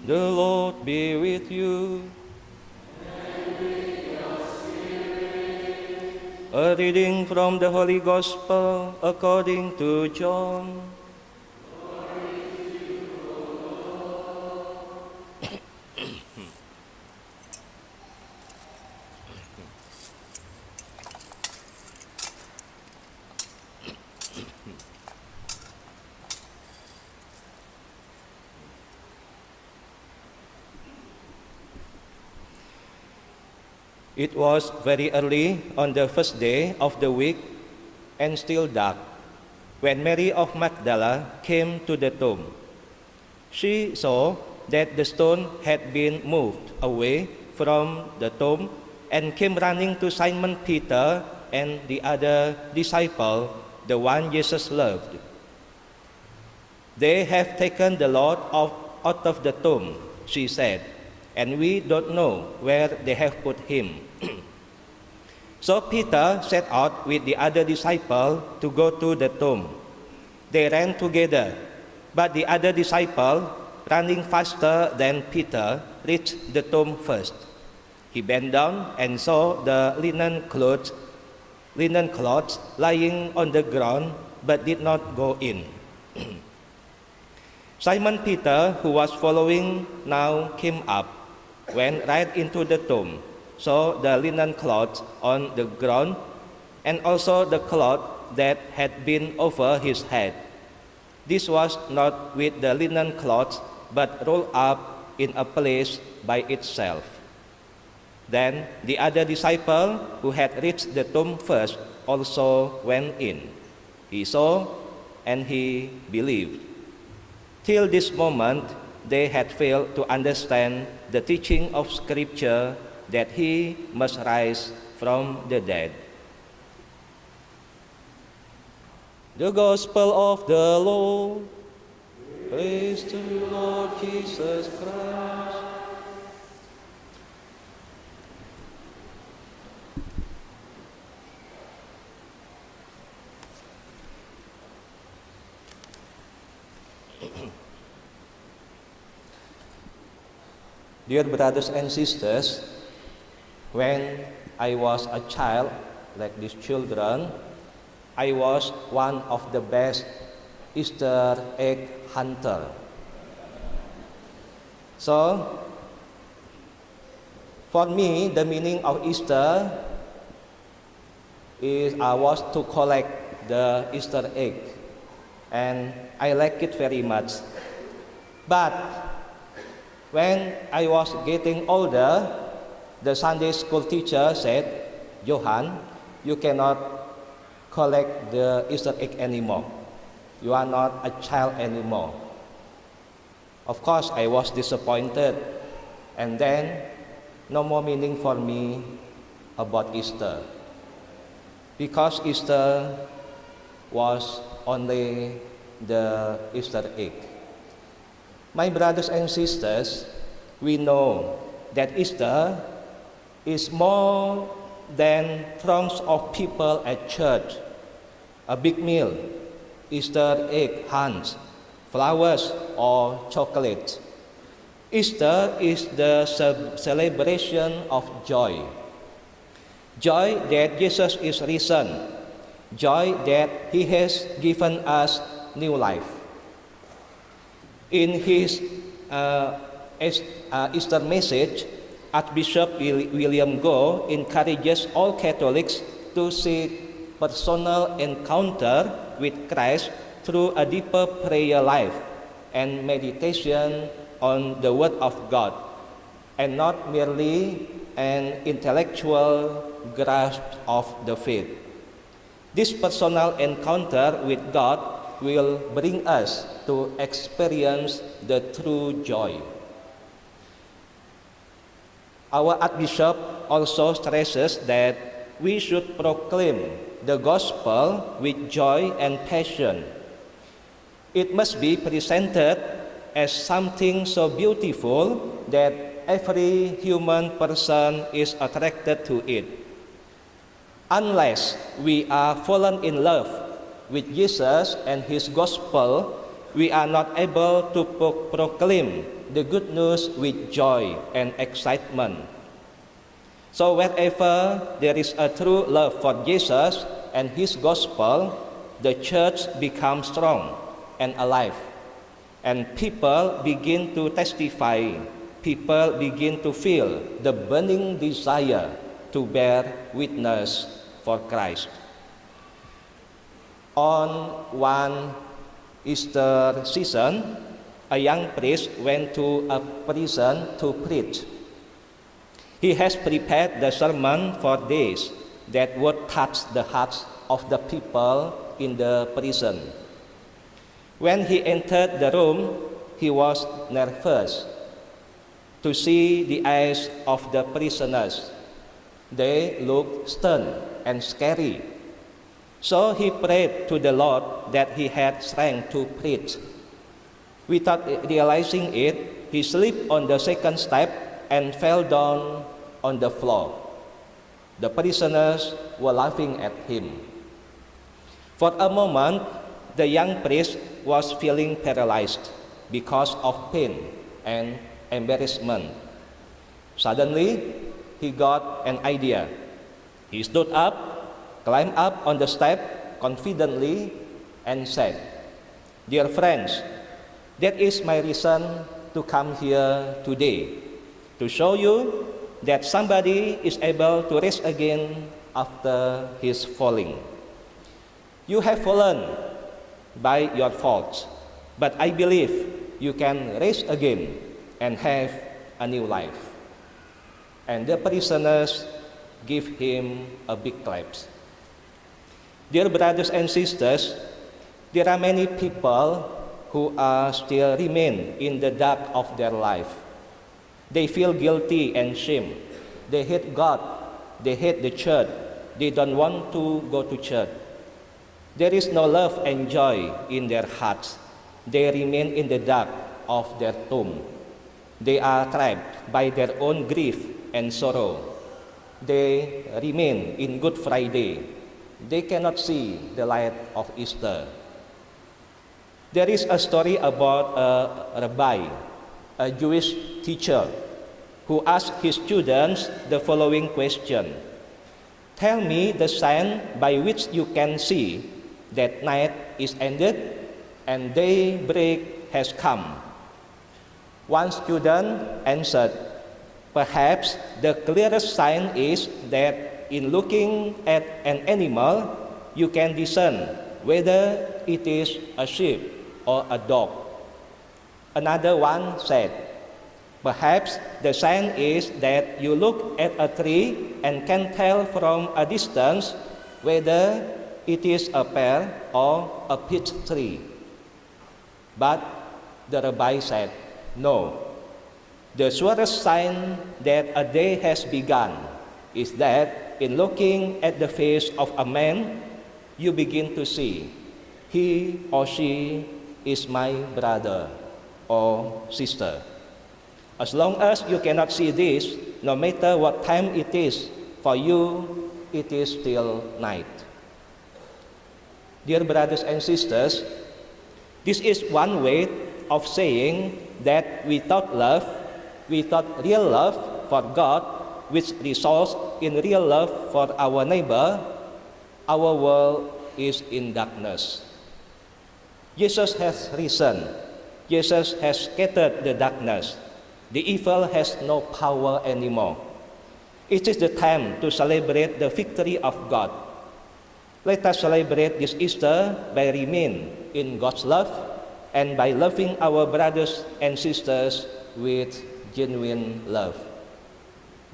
The Lord be with you. A reading from the Holy Gospel according to John. It was very early on the first day of the week and still dark when Mary of Magdala came to the tomb. She saw that the stone had been moved away from the tomb and came running to Simon Peter and the other disciple, the one Jesus loved. They have taken the Lord out of the tomb, she said, and we don't know where they have put him. So Peter set out with the other disciple to go to the tomb. They ran together, but the other disciple, running faster than Peter, reached the tomb first. He bent down and saw the linen clothes lying on the ground, but did not go in. Simon Peter, who was following, now came up, went right into the tomb, saw the linen cloth on the ground, and also the cloth that had been over his head. This was not with the linen cloth, but rolled up in a place by itself. Then the other disciple, who had reached the tomb first, also went in. He saw and he believed. Till this moment, they had failed to understand the teaching of Scripture that he must rise from the dead. The Gospel of the Lord. Praise to you, Lord Jesus Christ. Dear brothers and sisters, when I was a child, like these children, I was one of the best Easter egg hunter. So, for me, the meaning of Easter was to collect the Easter egg, and I like it very much. But when I was getting older, the Sunday school teacher said, "Johan, you cannot collect the Easter egg anymore. You are not a child anymore." Of course, I was disappointed, and then no more meaning for me about Easter, because Easter was only the Easter egg. My brothers and sisters, we know that Easter is more than throngs of people at church, a big meal, Easter egg hunts, flowers or chocolate. Easter is the celebration of joy. Joy that Jesus is risen. Joy that he has given us new life. In his Easter message, Archbishop William Goh encourages all Catholics to seek personal encounter with Christ through a deeper prayer life and meditation on the Word of God, and not merely an intellectual grasp of the faith. This personal encounter with God will bring us to experience the true joy. Our Archbishop also stresses that we should proclaim the gospel with joy and passion. It must be presented as something so beautiful that every human person is attracted to it. Unless we are fallen in love with Jesus and his gospel, we are not able to proclaim the good news with joy and excitement. So wherever there is a true love for Jesus and His gospel, the church becomes strong and alive. And people begin to testify. People begin to feel the burning desire to bear witness for Christ. On one Easter season, a young priest went to a prison to preach. He has prepared the sermon for days that would touch the hearts of the people in the prison. When he entered the room, he was nervous to see the eyes of the prisoners. They looked stern and scary. So he prayed to the Lord that he had strength to preach. Without realizing it, he slipped on the second step and fell down on the floor. The prisoners were laughing at him. For a moment, the young priest was feeling paralyzed because of pain and embarrassment. Suddenly, he got an idea. He stood up, climbed up on the step confidently, and said, "Dear friends, that is my reason to come here today, to show you that somebody is able to rise again after his falling. You have fallen by your faults, but I believe you can rise again and have a new life." And the prisoners give him a big clap. Dear brothers and sisters, there are many people who are still remain in the dark of their life. They feel guilty and shame. They hate God. They hate the church. They don't want to go to church. There is no love and joy in their hearts. They remain in the dark of their tomb. They are trapped by their own grief and sorrow. They remain in Good Friday. They cannot see the light of Easter. There is a story about a rabbi, a Jewish teacher, who asked his students the following question: "Tell me the sign by which you can see that night is ended and daybreak has come." One student answered, "Perhaps the clearest sign is that in looking at an animal, you can discern whether it is a sheep or a dog." Another one said, "Perhaps the sign is that you look at a tree and can tell from a distance whether it is a pear or a peach tree." But the rabbi said, "No, the surest sign that a day has begun is that in looking at the face of a man, you begin to see he or she is my brother or sister. As long as you cannot see this, no matter what time it is, for you it is still night." Dear brothers and sisters, this is one way of saying that without love, without real love for God, which results in real love for our neighbor, our world is in darkness. Jesus has risen. Jesus has scattered the darkness. The evil has no power anymore. It is the time to celebrate the victory of God. Let us celebrate this Easter by remaining in God's love and by loving our brothers and sisters with genuine love.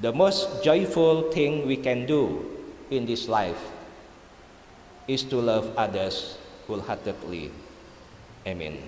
The most joyful thing we can do in this life is to love others wholeheartedly. Amen.